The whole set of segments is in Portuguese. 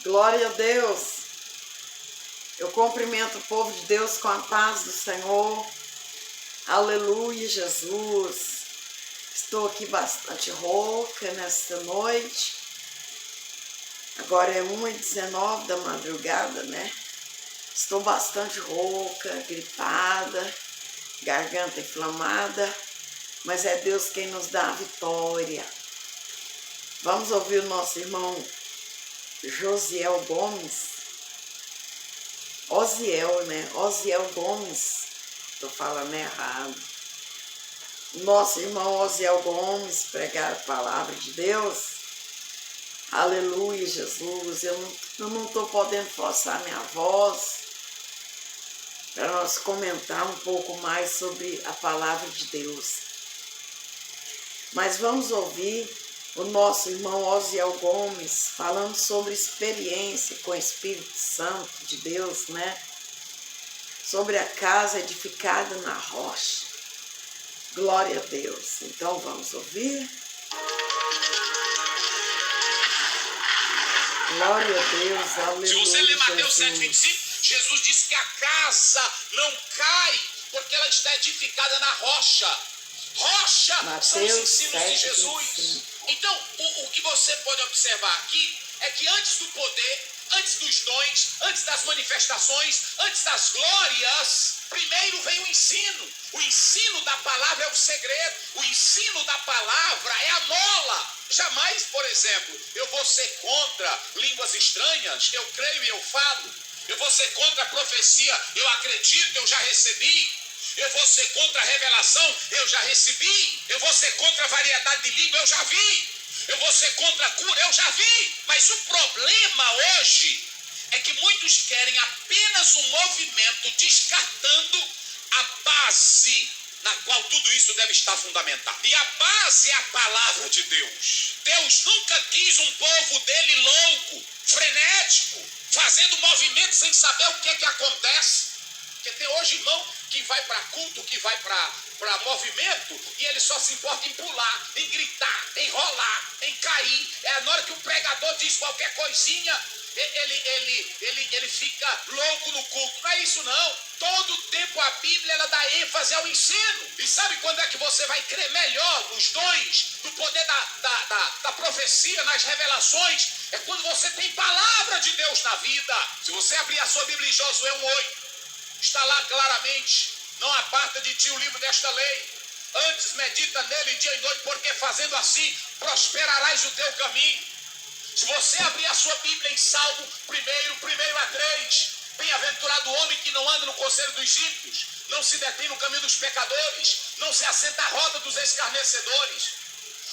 Glória a Deus. Eu cumprimento o povo de Deus com a paz do Senhor. Aleluia, Jesus. Estou aqui bastante rouca nesta noite. Agora é 1h19 da madrugada, né? Estou bastante rouca, gripada, garganta inflamada, mas é Deus quem nos dá a vitória. Vamos ouvir o nosso irmão Josiel Gomes. Osiel, né? Osiel Gomes. Estou falando errado. Nosso irmão Osiel Gomes pregar a palavra de Deus. Aleluia, Jesus. Eu não estou podendo forçar minha voz para nós comentar um pouco mais sobre a palavra de Deus. Mas vamos ouvir o nosso irmão Osiel Gomes falando sobre experiência com o Espírito Santo de Deus, né? Sobre a casa edificada na rocha. Glória a Deus. Então vamos ouvir. Glória a Deus, aleluia. Se você ler Mateus 7,25, Jesus disse que a casa não cai porque ela está edificada na rocha. Rocha Mateus são os ensinos 7, de Jesus. 25. Então, o que você pode observar aqui é que antes do poder, antes dos dons, antes das manifestações, antes das glórias, primeiro vem o ensino. O ensino da palavra é o segredo. O ensino da palavra é a mola. Jamais, por exemplo, eu vou ser contra línguas estranhas, eu creio e eu falo. Eu vou ser contra a profecia, eu acredito, eu já recebi. Eu vou ser contra a revelação, eu já recebi. Eu vou ser contra a variedade de língua, eu já vi. Eu vou ser contra a cura, eu já vi. Mas o problema hoje é que muitos querem apenas um movimento descartando a base na qual tudo isso deve estar fundamentado. E a base é a palavra de Deus. Deus nunca quis um povo dele louco, frenético, fazendo movimento sem saber o que é que acontece. Porque tem hoje irmão que vai para culto, que vai para movimento, e ele só se importa em pular, em gritar, em rolar, em cair. É na hora que o pregador diz qualquer coisinha, ele fica louco no culto. Não é isso não. Todo tempo a Bíblia ela dá ênfase ao ensino. E sabe quando é que você vai crer melhor nos dons, no poder da profecia, nas revelações? É quando você tem palavra de Deus na vida. Se você abrir a sua Bíblia em Josué 1:8, está lá claramente: não aparta de ti o livro desta lei, antes medita nele dia e noite, porque fazendo assim prosperarás o teu caminho. Se você abrir a sua Bíblia em Salmo 1:1-3, bem-aventurado o homem que não anda no conselho dos ímpios, não se detém no caminho dos pecadores, não se assenta à roda dos escarnecedores.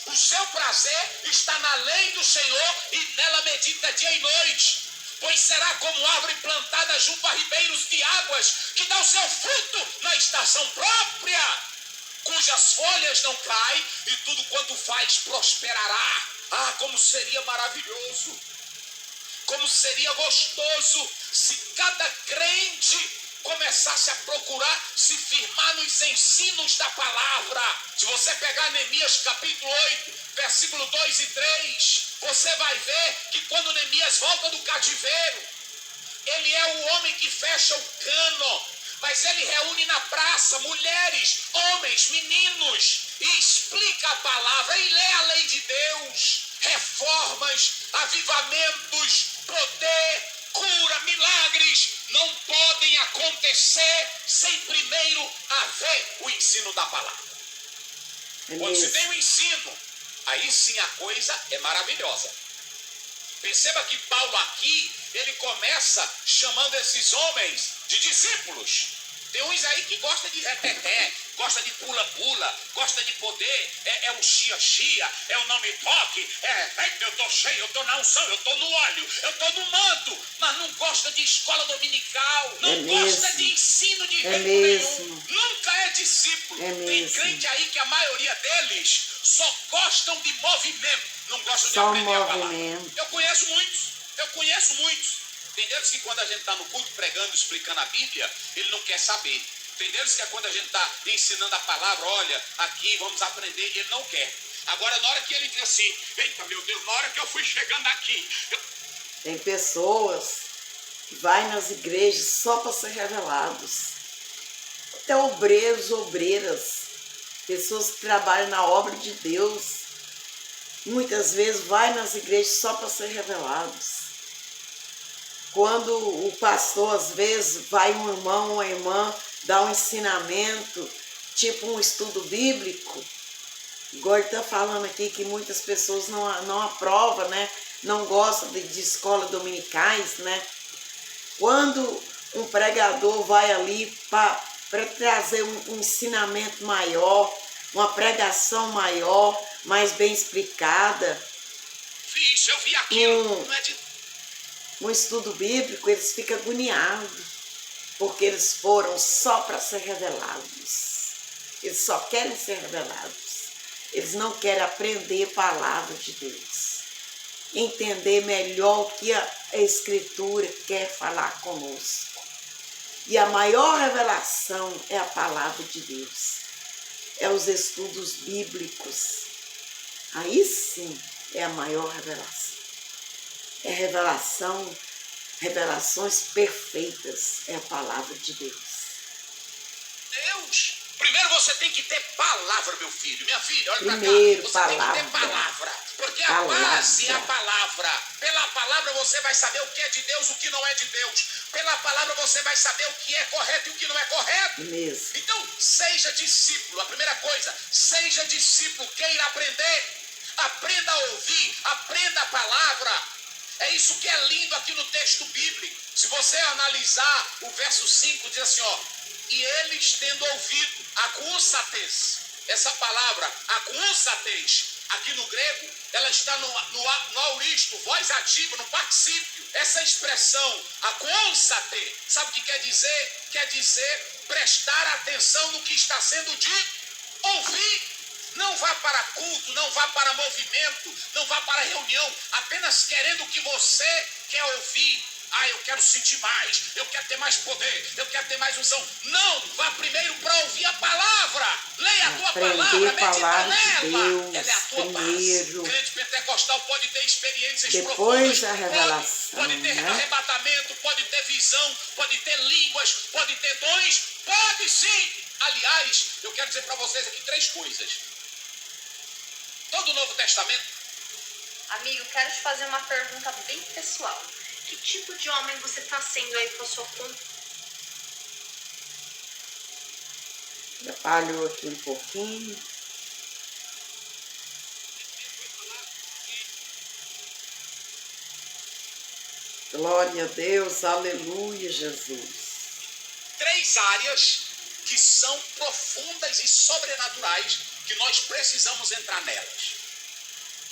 O seu prazer está na lei do Senhor e nela medita dia e noite. Pois será como árvore plantada junto a ribeiros de águas, que dá o seu fruto na estação própria, cujas folhas não caem, e tudo quanto faz prosperará. Ah, como seria maravilhoso, como seria gostoso se cada crente começasse a procurar se firmar nos ensinos da palavra. Se você pegar Neemias capítulo 8, versículo 2 e 3, você vai ver que quando Neemias volta do cativeiro, ele é o homem que fecha o cano, mas ele reúne na praça mulheres, homens, meninos, e explica a palavra e lê a lei de Deus. Reformas, avivamentos, poder, cura, milagres não podem acontecer sem primeiro haver o ensino da palavra. Quando se tem o ensino, aí sim a coisa é maravilhosa. Perceba que Paulo aqui, ele começa chamando esses homens de discípulos. Tem uns aí que gostam de reteté, gosta de pula-pula, gosta de poder, é o chia-chia, é o não me toque, eu tô cheio, eu tô na unção, eu tô no óleo, eu tô no manto, mas não gosta de escola dominical, não gosta de ensino de jeito nenhum, nunca é discípulo. Tem crente aí que a maioria deles só gostam de movimento, não gostam de aprender a palavra. Eu conheço muitos. Tem deles que quando a gente está no culto pregando, explicando a Bíblia, ele não quer saber. Tem deles que quando a gente está ensinando a palavra, olha, aqui vamos aprender, ele não quer. Agora, na hora que ele diz assim, eita meu Deus, na hora que eu fui chegando aqui, Tem pessoas que vai nas igrejas só para ser revelados. Até obreiros, obreiras, pessoas que trabalham na obra de Deus, muitas vezes vai nas igrejas só para ser revelados. Quando o pastor, às vezes, vai um irmão, uma irmã, dá um ensinamento, tipo um estudo bíblico, igual ele está falando aqui que muitas pessoas não aprovam, né? Não gostam de escola dominicais, né? Quando um pregador vai ali para trazer um ensinamento maior, uma pregação maior, mais bem explicada, Eu vi aquilo, não é de... um estudo bíblico, eles ficam agoniados, porque eles foram só para ser revelados. Eles só querem ser revelados. Eles não querem aprender a palavra de Deus. Entender melhor o que a Escritura quer falar conosco. E a maior revelação é a palavra de Deus. É os estudos bíblicos. Aí sim é a maior revelação. É revelações perfeitas, é a palavra de Deus. Deus. Primeiro você tem que ter palavra, meu filho. Minha filha, olha para cá. Você palavra. tem que ter palavra. Porque a base é a palavra. Pela palavra você vai saber o que é de Deus, o que não é de Deus. Pela palavra você vai saber o que é correto e o que não é correto. Mesmo. Então, seja discípulo. A primeira coisa, seja discípulo. Queira aprender. Aprenda a ouvir. Aprenda a palavra. É isso que é lindo aqui no texto bíblico. Se você analisar o verso 5, diz assim, ó. E eles tendo ouvido, akousates, essa palavra, akousates, aqui no grego, ela está no auristo, voz ativa, no particípio. Essa expressão, akousate, sabe o que quer dizer? Quer dizer prestar atenção no que está sendo dito, ouvir. Não vá para culto, não vá para movimento, não vá para reunião, apenas querendo o que você quer ouvir. Ah, eu quero sentir mais, eu quero ter mais poder, eu quero ter mais unção. Não, vá primeiro para ouvir a palavra. Leia a tua palavra, medita nela. Ela é a tua base. Crente pentecostal pode ter experiências profundas, pode ter arrebatamento, pode ter visão, pode ter línguas, pode ter dons, pode sim. Aliás, eu quero dizer para vocês aqui 3 coisas. Todo o Novo Testamento. Amigo, quero te fazer uma pergunta bem pessoal. Que tipo de homem você está sendo aí com a sua conta? Atrapalhou aqui um pouquinho. Glória a Deus, aleluia, Jesus. 3 áreas que são profundas e sobrenaturais que nós precisamos entrar nelas.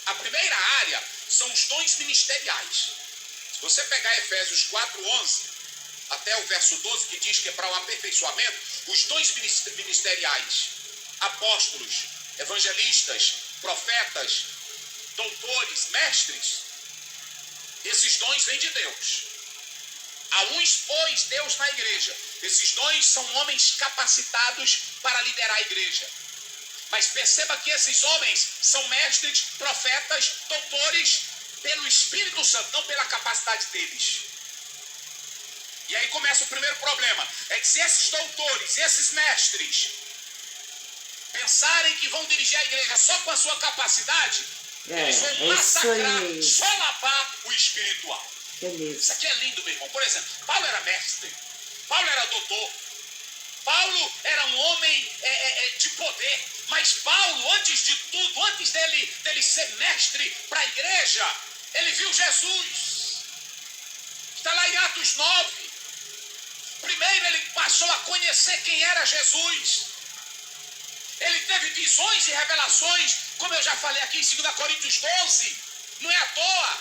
A primeira área são os dons ministeriais. Se você pegar Efésios 4:11 até o verso 12, que diz que é para o aperfeiçoamento, os dons ministeriais, apóstolos, evangelistas, profetas, doutores, mestres, esses dons vêm de Deus. A uns pôs Deus na igreja. Esses dons são homens capacitados para liderar a igreja. Mas perceba que esses homens são mestres, profetas, doutores, pelo Espírito Santo, não pela capacidade deles. E aí começa o primeiro problema. É que se esses doutores, esses mestres, pensarem que vão dirigir a igreja só com a sua capacidade, eles vão massacrar, solapar o espiritual. Isso aqui é lindo, meu irmão. Por exemplo, Paulo era mestre, Paulo era doutor, Paulo era um homem de poder, mas Paulo, antes de tudo, antes dele ser mestre para a igreja, ele viu Jesus. Está lá em Atos 9. Primeiro ele passou a conhecer quem era Jesus. Ele teve visões e revelações, como eu já falei aqui em 2 Coríntios 12. Não é à toa.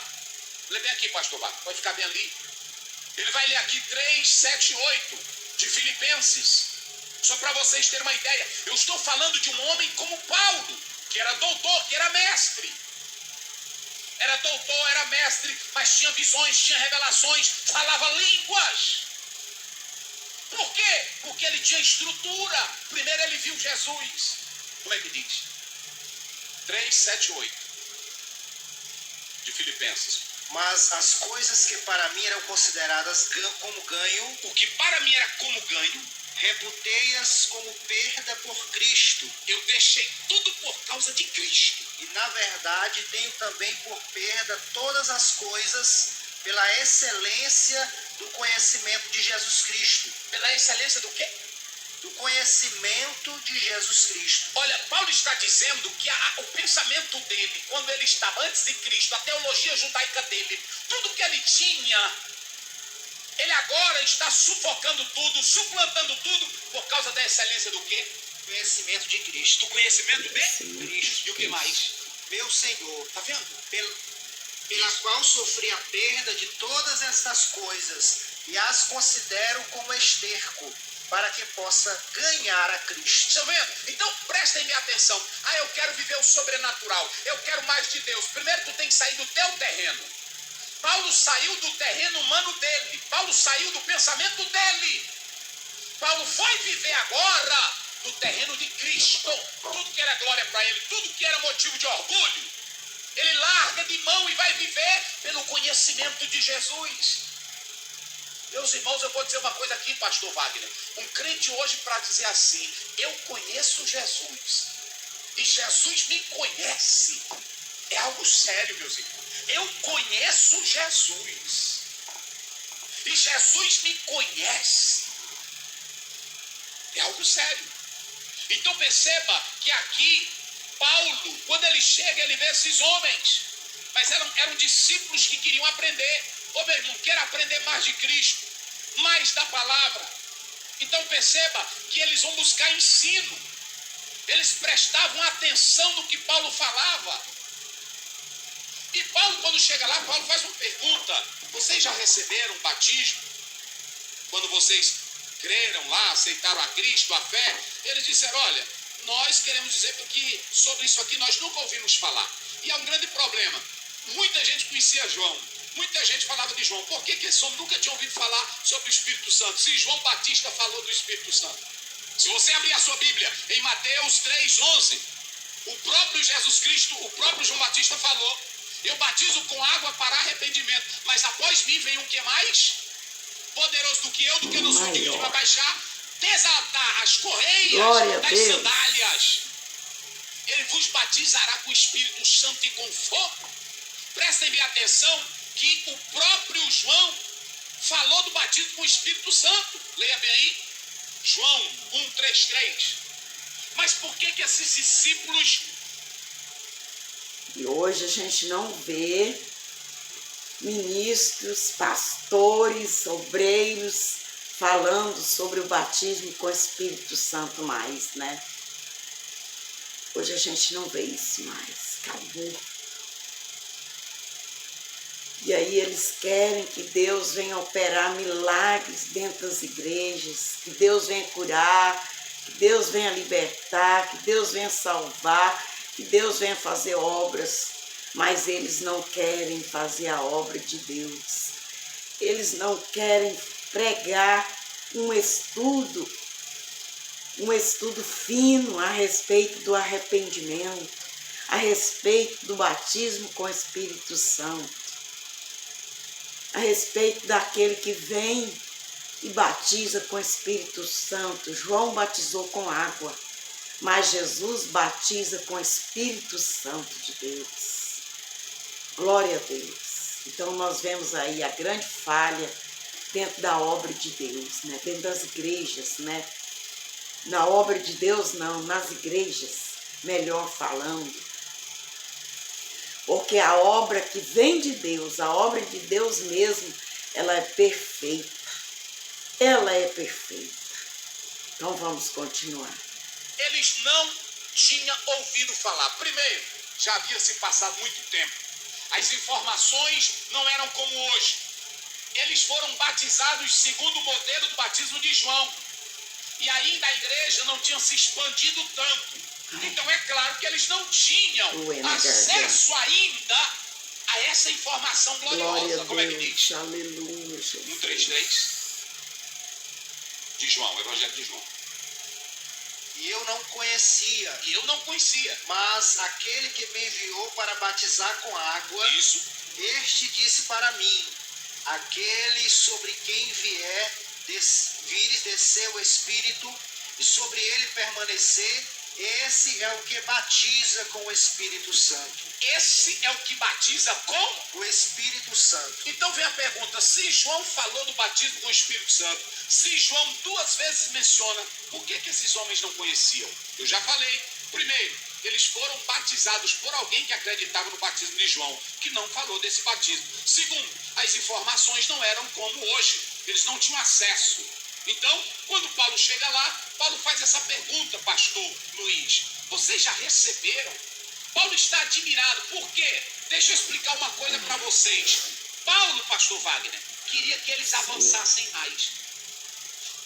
Lê bem aqui, pastor Baco, pode ficar bem ali. Ele vai ler aqui 3, 7, 8 de Filipenses. Só para vocês terem uma ideia. Eu estou falando de um homem como Paulo, que era doutor, que era mestre. Era doutor, era mestre, mas tinha visões, tinha revelações, falava línguas. Por quê? Porque ele tinha estrutura. Primeiro ele viu Jesus. Como é que diz? 3, 7, 8 de Filipenses. Mas as coisas que para mim eram consideradas como ganho, O que para mim era como ganho, reputei-as como perda por Cristo. eu deixei tudo por causa de Cristo. E na verdade tenho também por perda todas as coisas pela excelência do conhecimento de Jesus Cristo. Pela excelência do quê? Do conhecimento de Jesus Cristo. Olha, Paulo está dizendo que o pensamento dele, quando ele estava antes de Cristo, a teologia judaica dele, tudo que ele tinha, ele agora está sufocando tudo, suplantando tudo, por causa da excelência do quê? Conhecimento de Cristo. Do conhecimento de Cristo. E o que mais? Meu Senhor, Tá vendo? pela qual sofri a perda de todas estas coisas e as considero como esterco, para que possa ganhar a Cristo. Estão vendo? Então prestem minha atenção. Eu quero viver o sobrenatural. Eu quero mais de Deus. Primeiro tu tem que sair do teu terreno. Paulo saiu do terreno humano dele. Paulo saiu do pensamento dele. Paulo foi viver agora no terreno de Cristo. Tudo que era glória para ele, tudo que era motivo de orgulho, ele larga de mão e vai viver pelo conhecimento de Jesus. Meus irmãos, eu vou dizer uma coisa aqui, pastor Wagner. Um crente hoje para dizer assim, eu conheço Jesus e Jesus me conhece, é algo sério, meus irmãos. Eu conheço Jesus e Jesus me conhece, é algo sério. Então perceba que aqui Paulo, quando ele chega, ele vê esses homens, mas eram discípulos que queriam aprender. Ô meu irmão, quero aprender mais de Cristo, mais da palavra. Então perceba que eles vão buscar ensino. Eles prestavam atenção no que Paulo falava. E Paulo, quando chega lá, Paulo faz uma pergunta. Vocês já receberam o batismo? Quando vocês creram lá, aceitaram a Cristo, a fé, eles disseram, olha, nós queremos dizer que sobre isso aqui nós nunca ouvimos falar. E há um grande problema. Muita gente conhecia João. Muita gente falava de João. Por que esse homem nunca tinha ouvido falar sobre o Espírito Santo? Se João Batista falou do Espírito Santo. Se você abrir a sua Bíblia em Mateus 3:11, o próprio Jesus Cristo, o próprio João Batista falou, eu batizo com água para arrependimento, mas após mim vem um que mais poderoso do que eu não sou digno de me abaixar, desatar as correias das sandálias. Ele vos batizará com o Espírito Santo e com fogo. Prestem bem atenção que o próprio João falou do batismo com o Espírito Santo. Leia bem aí, João 1:3. Mas por que esses discípulos... E hoje a gente não vê ministros, pastores, obreiros falando sobre o batismo com o Espírito Santo mais, né? Hoje a gente não vê isso mais, acabou. E aí eles querem que Deus venha operar milagres dentro das igrejas, que Deus venha curar, que Deus venha libertar, que Deus venha salvar, que Deus venha fazer obras, mas eles não querem fazer a obra de Deus. Eles não querem pregar um estudo fino a respeito do arrependimento, a respeito do batismo com o Espírito Santo, a respeito daquele que vem e batiza com o Espírito Santo. João batizou com água, mas Jesus batiza com o Espírito Santo de Deus. Glória a Deus. Então nós vemos aí a grande falha dentro da obra de Deus, né? Dentro das igrejas, né? Na obra de Deus não, nas igrejas, melhor falando. Porque a obra que vem de Deus, a obra de Deus mesmo, ela é perfeita. Ela é perfeita. Então vamos continuar. Eles não tinham ouvido falar. Primeiro, já havia se passado muito tempo. As informações não eram como hoje. Eles foram batizados segundo o modelo do batismo de João. E ainda a igreja não tinha se expandido tanto. Então é claro que eles não tinham acesso ainda a essa informação gloriosa. Como é que diz? Aleluia, Jesus. 1:3 de João, Evangelho de João. E eu não conhecia, Mas mas aquele que me enviou para batizar com água, isso, Este disse para mim: aquele sobre quem vires descer o Espírito, e sobre ele permanecer, esse é o que batiza com o Espírito Santo. Esse é o que batiza com O Espírito Santo. Então vem a pergunta, se João falou do batismo com o Espírito Santo, se João 2 vezes menciona, por que esses homens não conheciam? Eu já falei. Primeiro, eles foram batizados por alguém que acreditava no batismo de João, que não falou desse batismo. Segundo, as informações não eram como hoje, eles não tinham acesso. Então, quando Paulo chega lá, Paulo faz essa pergunta, pastor Luiz, vocês já receberam? Paulo está admirado, por quê? Deixa eu explicar uma coisa para vocês. Paulo, pastor Wagner, queria que eles avançassem mais.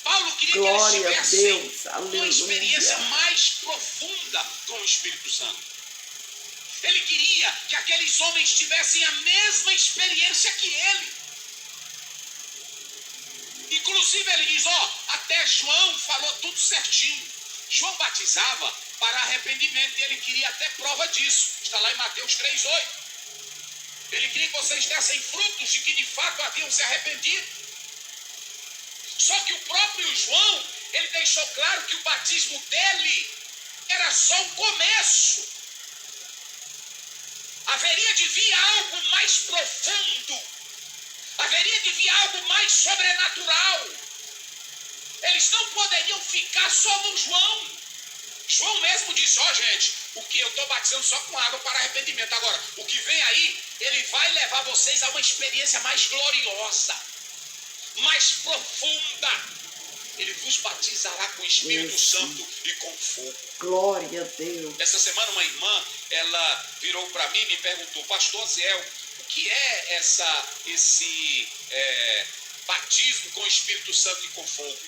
Paulo queria Glória que a eles Deus, tivessem aleluia. uma experiência mais profunda com o Espírito Santo. Ele queria que aqueles homens tivessem a mesma experiência que ele. Inclusive ele diz, até João falou tudo certinho. João batizava para arrependimento e ele queria até prova disso. Está lá em Mateus 3:8. Ele queria que vocês dessem frutos de que de fato haviam se arrependido. Só que o próprio João, ele deixou claro que o batismo dele era só um começo. Haveria de vir algo mais profundo. Haveria de vir algo mais sobrenatural. Eles não poderiam ficar só no João. João mesmo disse, gente, o que eu estou batizando só com água para arrependimento. Agora, o que vem aí, ele vai levar vocês a uma experiência mais gloriosa, mais profunda. Ele vos batizará com o Espírito Santo e com fogo. Glória a Deus. Essa semana uma irmã, ela virou para mim e me perguntou, pastor Ziel, o que é esse batismo com o Espírito Santo e com fogo?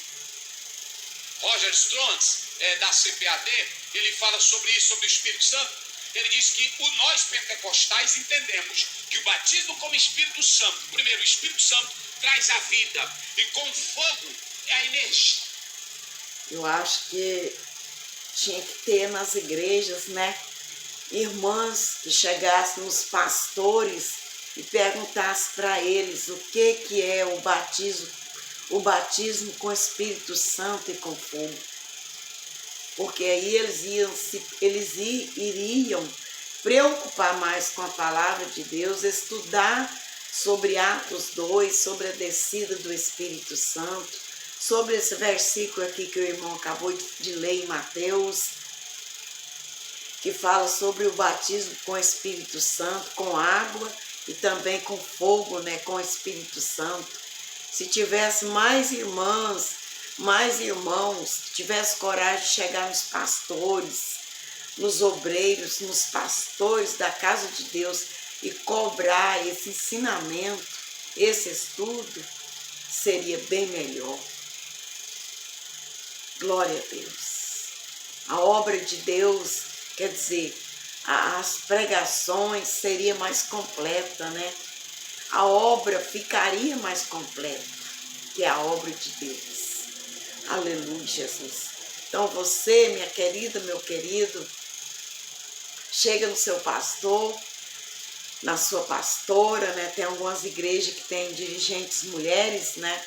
Roger Strons, da CPAD, ele fala sobre isso, sobre o Espírito Santo. Ele diz que nós pentecostais entendemos que o batismo com o Espírito Santo, primeiro, o Espírito Santo traz a vida, e com fogo é a energia. Eu acho que tinha que ter nas igrejas, né, irmãs que chegassem nos pastores e perguntassem para eles o que é o batismo com o Espírito Santo e com fogo. Porque aí eles iriam preocupar mais com a palavra de Deus, estudar sobre Atos 2, sobre a descida do Espírito Santo, sobre esse versículo aqui que o irmão acabou de ler em Mateus, que fala sobre o batismo com o Espírito Santo, com água e também com fogo, né, com o Espírito Santo. Se tivesse mais irmãs, mais irmãos, que tivesse coragem de chegar nos pastores, nos obreiros, nos pastores da casa de Deus e cobrar esse ensinamento, esse estudo, seria bem melhor. Glória a Deus. A obra de Deus, quer dizer, as pregações seria mais completa, né? A obra ficaria mais completa, que é a obra de Deus. Aleluia, Jesus. Então você, minha querida, meu querido, chega no seu pastor, na sua pastora, né? Tem algumas igrejas que têm dirigentes mulheres, né?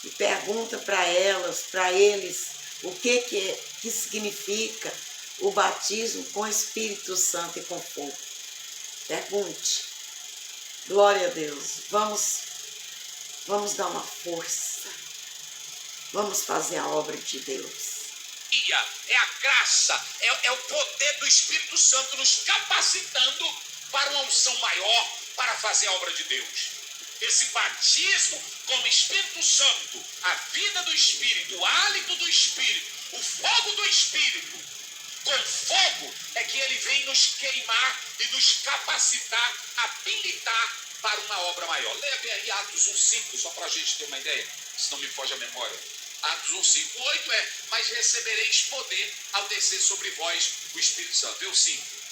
E pergunta para eles, o que significa o batismo com o Espírito Santo e com fogo. Pergunte. Glória a Deus. Vamos dar uma força. Vamos fazer a obra de Deus. É a graça, é o poder do Espírito Santo nos capacitando para uma unção maior, para fazer a obra de Deus. Esse batismo com o Espírito Santo, a vida do Espírito, o hálito do Espírito, o fogo do Espírito, com fogo é que ele vem nos queimar e nos capacitar, habilitar para uma obra maior. Leve aí Atos 1:5, só para a gente ter uma ideia, se não me foge a memória. Atos 1:5, mas recebereis poder ao descer sobre vós o Espírito Santo. Vê o 5.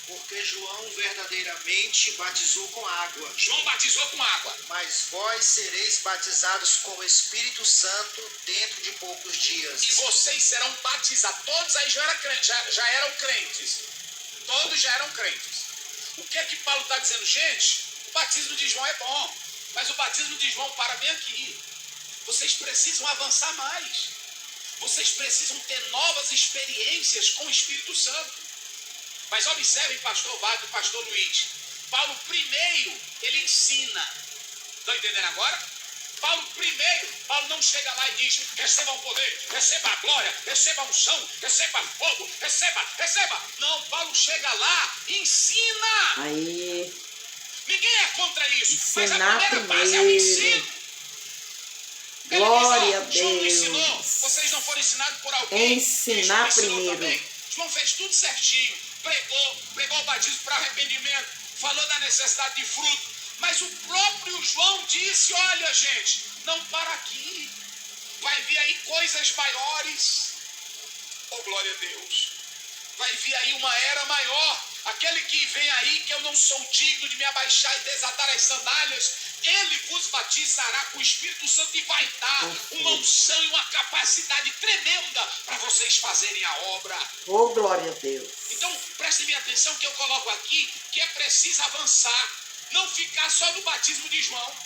Porque João verdadeiramente batizou com água. João batizou com água. Mas vós sereis batizados com o Espírito Santo dentro de poucos dias. E vocês serão batizados. Todos aí já eram crentes. Todos já eram crentes. O que é que Paulo está dizendo? Gente, batismo de João é bom, mas o batismo de João para bem aqui. Vocês precisam avançar mais. Vocês precisam ter novas experiências com o Espírito Santo. Mas observem, pastor Wagner, pastor Luiz. Paulo primeiro, ele ensina. Estão entendendo agora? Paulo não chega lá e diz, receba o poder, receba a glória, receba a unção, receba fogo, receba. Não, Paulo chega lá e ensina. Aí, Ninguém é contra isso, mas a ensinar primeira base é o primeiro. ensino. Ele Glória diz, João não ensinou, a Deus. vocês não foram ensinados por alguém. Ensinar E João ensinou primeiro. também. João fez tudo certinho, pregou o batismo para arrependimento, falou da necessidade de fruto. Mas o próprio João disse, olha gente, não para aqui. Vai vir aí coisas maiores. Oh, glória a Deus. Vai vir aí uma era maior. Aquele que vem aí, que eu não sou digno de me abaixar e desatar as sandálias, ele vos batizará com o Espírito Santo e vai dar uma unção e uma capacidade tremenda para vocês fazerem a obra. Oh, glória a Deus. Então, prestem bem atenção que eu coloco aqui, que é preciso avançar. Não ficar só no batismo de João.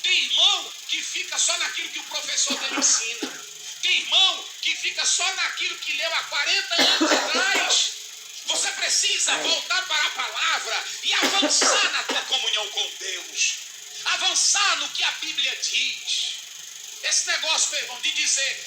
Tem irmão que fica só naquilo que o professor dele ensina. Tem irmão que fica só naquilo que leu há 40 anos atrás. Você precisa voltar para a palavra e avançar na tua comunhão com Deus. Avançar no que a Bíblia diz. Esse negócio, meu irmão, de dizer,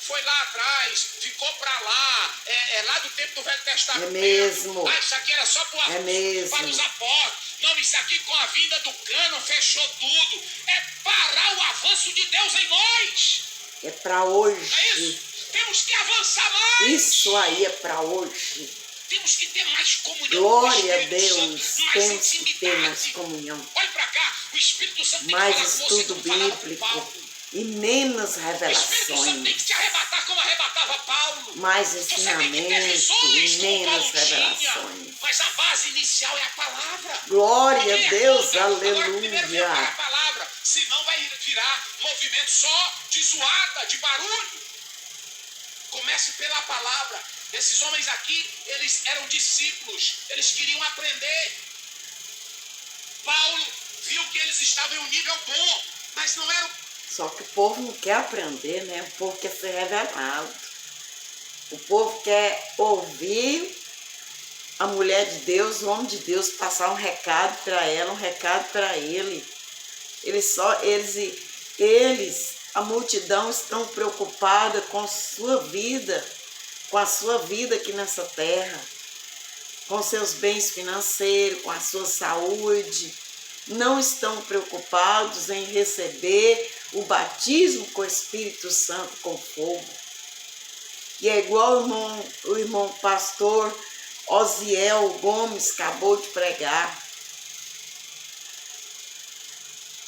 foi lá atrás, ficou para lá, é lá do tempo do Velho Testamento. É mesmo. Isso aqui era só para os apóstolos. Não, isso aqui com a vinda do cânon fechou tudo. É parar o avanço de Deus em nós. É para hoje. Não é isso? Temos que avançar mais. Isso aí é para hoje. Temos que ter mais comunhão Glória com o a Espírito Deus. Santo, mais Temos que intimidade. ter mais comunhão. Olha para cá, o Espírito Santo tem Mais que falar com você estudo como falava com bíblico. Paulo. E menos O Espírito Santo tem revelações. que te arrebatar como arrebatava Paulo. Mais Você tem que ter ensinamento visões e como menos Paulo tinha. revelações. Mas a base inicial é a palavra. Glória Ninguém a é Deus, contra. Agora primeiro vem para a aleluia. palavra. Senão vai virar movimento só de zoada, de barulho. Comece pela palavra. Esses homens aqui, eles eram discípulos. Eles queriam aprender. Paulo viu que eles estavam em um nível bom, mas não era. Só que o povo não quer aprender, né? O povo quer ser revelado. O povo quer ouvir a mulher de Deus, o homem de Deus, passar um recado para ela, um recado para ele. Eles, a multidão, estão preocupada com a sua vida aqui nessa terra, com seus bens financeiros, com a sua saúde. Não estão preocupados em receber o batismo com o Espírito Santo com fogo. E é igual o irmão pastor Osiel Gomes acabou de pregar.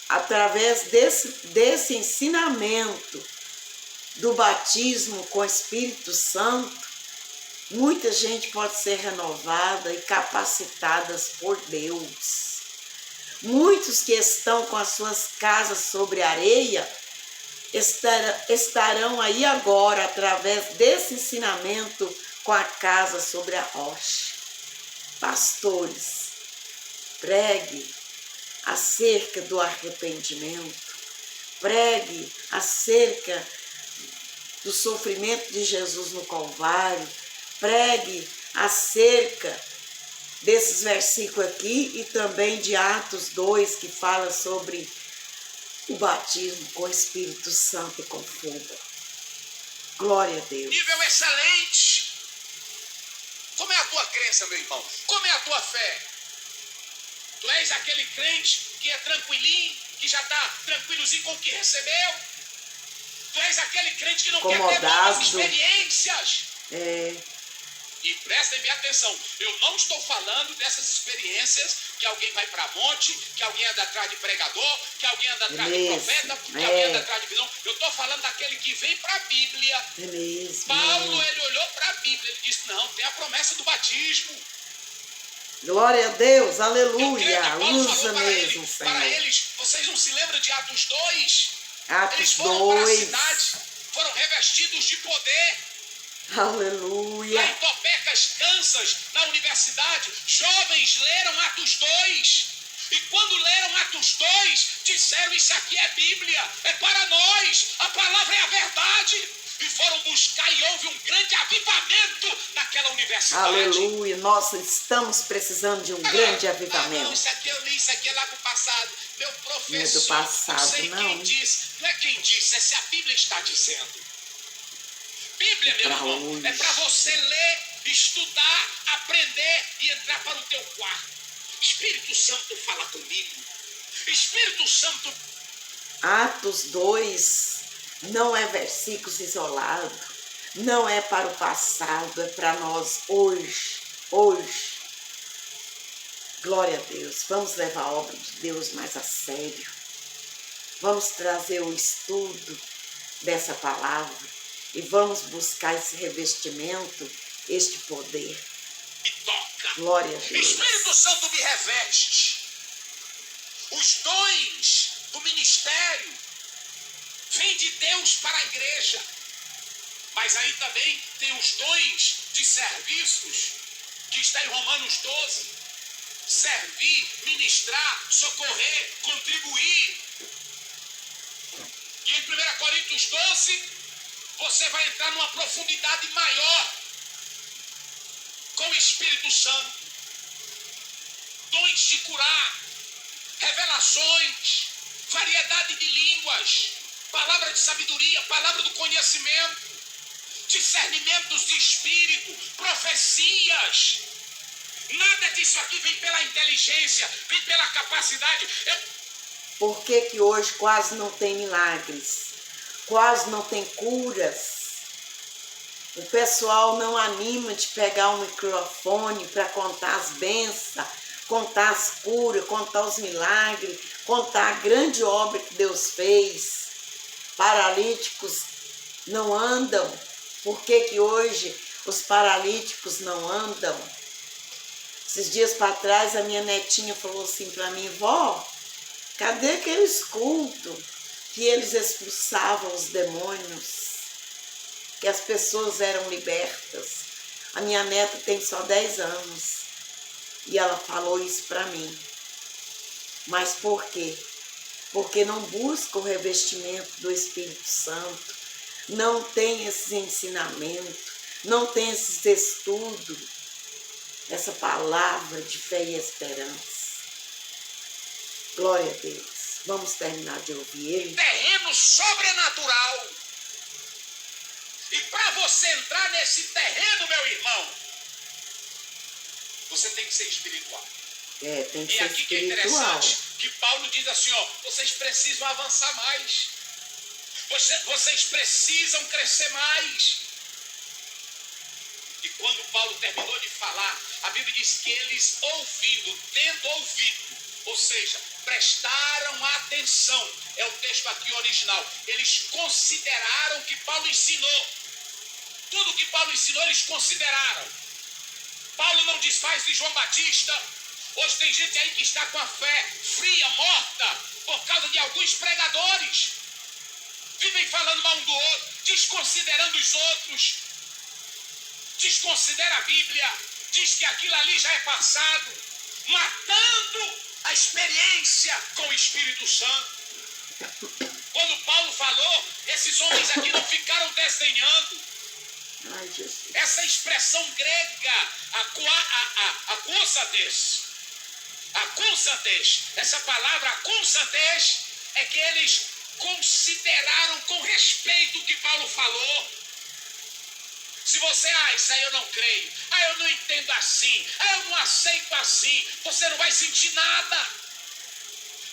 Através desse ensinamento do batismo com o Espírito Santo, muita gente pode ser renovada e capacitada por Deus. Muitos que estão com as suas casas sobre areia estarão aí agora através desse ensinamento com a casa sobre a rocha. Pastores, pregue acerca do arrependimento, pregue acerca do sofrimento de Jesus no Calvário, pregue acerca desses versículos aqui e também de Atos 2, que fala sobre o batismo com o Espírito Santo e com fogo. Glória a Deus. Nível excelente. Como é a tua crença, meu irmão? Como é a tua fé? Tu és aquele crente que é tranquilinho, que já está tranquilozinho com o que recebeu? Tu és aquele crente que não quer ter novas experiências? E prestem bem atenção, eu não estou falando dessas experiências que alguém vai para monte, que alguém anda atrás de pregador, que alguém anda atrás de profeta, que alguém anda atrás de visão. Eu estou falando daquele que vem para a Bíblia. Paulo, ele olhou para a Bíblia, ele disse, não, tem a promessa do batismo. Glória a Deus, aleluia, usa mesmo, Senhor. Para eles, vocês não se lembram de Atos 2? Atos eles foram para a cidade, foram revestidos de poder. Aleluia. Lá em Topecas, Kansas, na universidade, jovens leram Atos 2. E quando leram Atos 2, disseram: isso aqui é Bíblia, é para nós, a palavra é a verdade. E foram buscar e houve um grande avivamento naquela universidade. Aleluia, nós estamos precisando de um grande Não, avivamento. isso aqui eu li, isso aqui é lá pro passado. Meu professor, Não é do passado, não sei não. quem disse, não é quem disse, é se a Bíblia está dizendo. Bíblia, meu Pra irmão, hoje. é para você ler, estudar, aprender e entrar para o teu quarto. Espírito Santo fala comigo. Espírito Santo. Atos 2 não é versículos isolados, não é para o passado, é para nós hoje, hoje. Glória a Deus, vamos levar a obra de Deus mais a sério. Vamos trazer o estudo dessa palavra e vamos buscar esse revestimento, este poder. Me toca. Glória a Deus. Espírito Santo me reveste. Os dons do ministério vêm de Deus para a igreja. Mas aí também tem os dons de serviços, que está em Romanos 12. Servir, ministrar, socorrer, contribuir. E em 1 Coríntios 12, você vai entrar numa profundidade maior com o Espírito Santo. Dons de curar, revelações, variedade de línguas, palavra de sabedoria, palavra do conhecimento, discernimentos de espírito, profecias. Nada disso aqui vem pela inteligência, vem pela capacidade. Por que que hoje quase não tem milagres? Quase não tem curas? O pessoal não anima de pegar um microfone para contar as bênçãos, contar as curas, contar os milagres, contar a grande obra que Deus fez. Paralíticos não andam. Por que que hoje os paralíticos não andam? Esses dias para trás a minha netinha falou assim para mim: vó, cadê aqueles cultos que eles expulsavam os demônios, que as pessoas eram libertas? A minha neta tem só 10 anos e ela falou isso para mim. Mas por quê? Porque não busca o revestimento do Espírito Santo, não tem esses ensinamentos, não tem esses estudos, essa palavra de fé e esperança. Glória a Deus. Vamos terminar de ouvir ele. Terreno sobrenatural. E para você entrar nesse terreno, meu irmão, você tem que ser espiritual. Tem que E ser aqui que é espiritual. interessante, que Paulo diz assim, ó, vocês precisam avançar mais. Vocês precisam crescer mais. E quando Paulo terminou de falar, a Bíblia diz que eles ouvindo, tendo ouvido, ou seja, prestaram atenção, é o texto aqui original, eles consideraram o que Paulo ensinou. Tudo que Paulo ensinou, eles consideraram. Paulo não desfaz de João Batista. Hoje tem gente aí que está com a fé fria, morta, por causa de alguns pregadores. Vivem falando mal um do outro, desconsiderando os outros. Desconsidera a Bíblia, diz que aquilo ali já é passado, matando a experiência com o Espírito Santo. Quando Paulo falou, esses homens aqui não ficaram desdenhando. Ai, Jesus. Essa expressão grega, akousates, essa palavra akousates é que eles consideraram com respeito o que Paulo falou. Se você, isso aí eu não creio, eu não entendo assim, eu não aceito assim, você não vai sentir nada.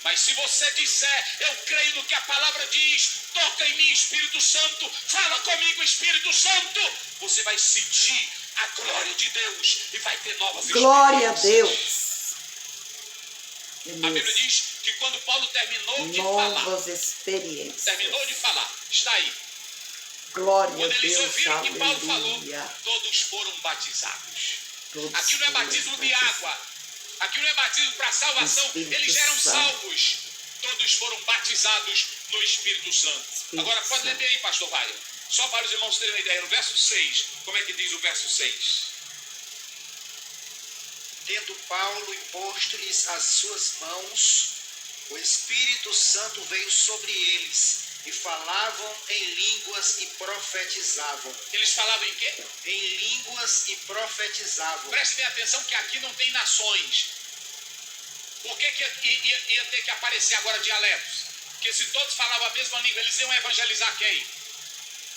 Mas se você disser, eu creio no que a palavra diz, toca em mim, Espírito Santo, fala comigo, Espírito Santo, você vai sentir a glória de Deus e vai ter novas experiências. Glória a Deus. A Bíblia diz que quando Paulo terminou de falar, novas experiências. terminou de falar, está aí. Glória a Quando eles Deus, ouviram o que Paulo falou, aleluia. todos foram batizados. Todos Aqui não é foram batismo de batizados. água. Aqui não é batismo para salvação. Espírito Eles eram Santo. salvos. Todos foram batizados no Espírito Santo. Espírito Agora pode Santo. ler aí, pastor Wagner. Só para os irmãos terem uma ideia. No verso 6, como é que diz o verso 6? Tendo Paulo imposto-lhes as suas mãos, o Espírito Santo veio sobre eles, e falavam em línguas e profetizavam. Eles falavam em quê? Em línguas e profetizavam. Preste bem atenção que aqui não tem nações. Por que ia ter que aparecer agora dialetos? Porque se todos falavam a mesma língua, eles iam evangelizar quem?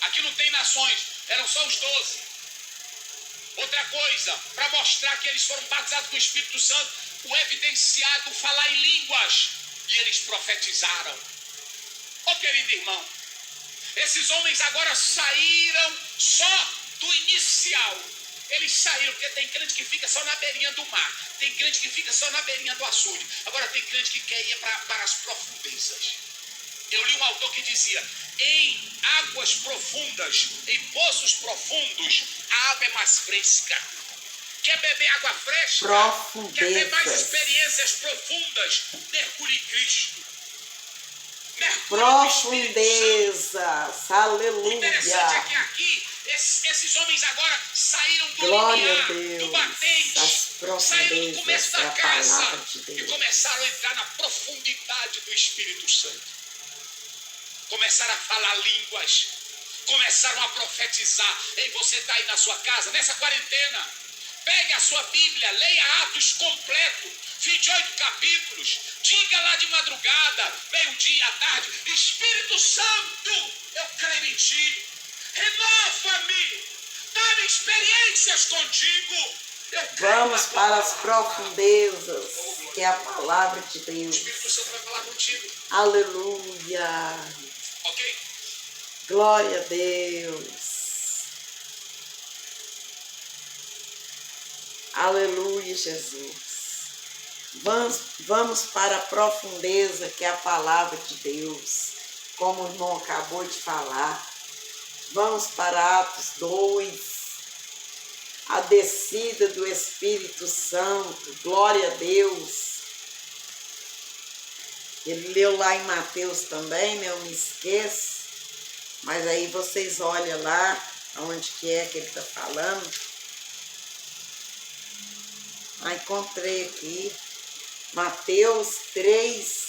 Aqui não tem nações, eram só os 12. Outra coisa, para mostrar que eles foram batizados com o Espírito Santo, o evidenciado falar em línguas, e eles profetizaram. Querido irmão, esses homens agora saíram só do inicial. Eles saíram, porque tem crente que fica só na beirinha do mar, tem crente que fica só na beirinha do açude, agora tem crente que quer ir para as profundezas. Eu li um autor que dizia: em águas profundas, em poços profundos, a água é mais fresca. Quer beber água fresca? Quer ter mais experiências profundas? Mergulhe em Cristo. Profundezas, aleluia. O interessante é que aqui, esses homens agora saíram do Glória limiar, do batente, saíram do começo da casa e começaram a entrar na profundidade do Espírito Santo. Começaram a falar línguas, começaram a profetizar. Ei, você está aí na sua casa, nessa quarentena, pegue a sua Bíblia, leia Atos completo, 28 capítulos, diga lá de madrugada, meio-dia, à tarde: Espírito Santo, eu creio em ti, renova-me, dá-me experiências contigo. Vamos para as profundezas, que é a palavra de O Deus. Espírito Santo vai falar contigo. Aleluia. Ok? Glória a Deus. Aleluia, Jesus. Vamos para a profundeza, que é a palavra de Deus, como o irmão acabou de falar. Vamos para Atos 2, a descida do Espírito Santo. Glória a Deus. Ele leu lá em Mateus também, né? Eu me esqueço. Mas aí vocês olham lá, onde que é que ele está falando. Encontrei aqui. Mateus 3,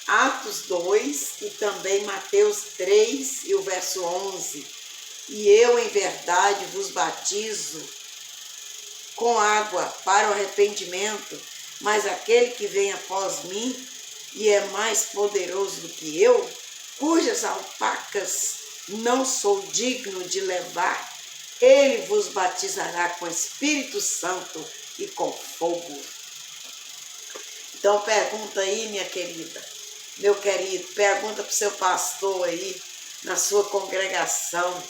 Atos 2 e também Mateus 3 e o verso 11. E eu, em verdade, vos batizo com água para o arrependimento, mas aquele que vem após mim e é mais poderoso do que eu, cujas alpacas não sou digno de levar, ele vos batizará com Espírito Santo e com fogo. Então pergunta aí, minha querida, meu querido, pergunta para o seu pastor aí, na sua congregação.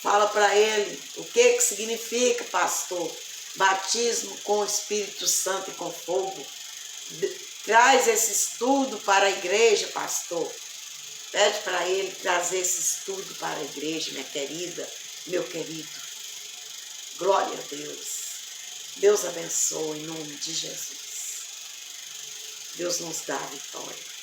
Fala para ele o que significa, pastor, batismo com o Espírito Santo e com fogo. Traz esse estudo para a igreja, pastor. Pede para ele trazer esse estudo para a igreja, minha querida, meu querido. Glória a Deus. Deus abençoe em nome de Jesus. Deus nos dá a vitória.